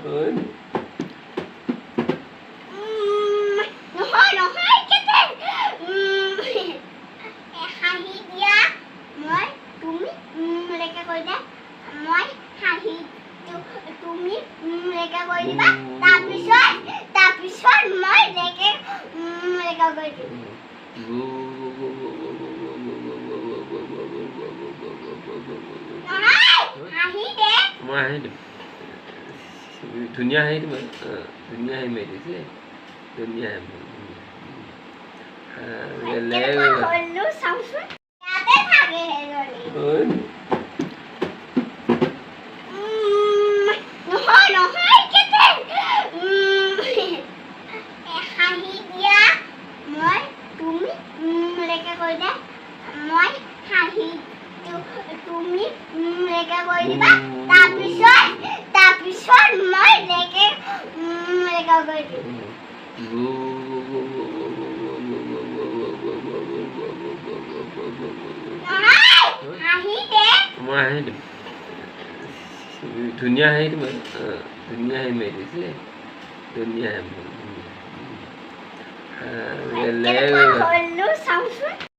ơi নহয় নহয় কেতে হাঁহি দিয়া মই তুমি লেখা কৈ দে মই হাঁহি তুমি লেখা কৈ দিবা তাৰপিছত মই লেখা কৈ দিম হাঁহি দে মই হাঁহি দিম ধুনীয়া হাঁহি দিম ধুনীয়া হাঁহি মাৰি দিছে ধুনীয়া হলো চাওঁচোন ইয়াতে থাকে সেইজনী নহয় নহয় কেতে হাঁহি দিয়া মই তুমি লেখা কৈ দে মই হাঁহি তুমি লেখা কৈ দিবা তাৰপিছত মই লেখা কৈ দিম হাঁহি দে মই হাঁহি দিম ধুনীয়া হাঁহি দিম ধুনীয়া হাঁহি মাৰি দিছে ধুনীয়া হলো চাওঁচোন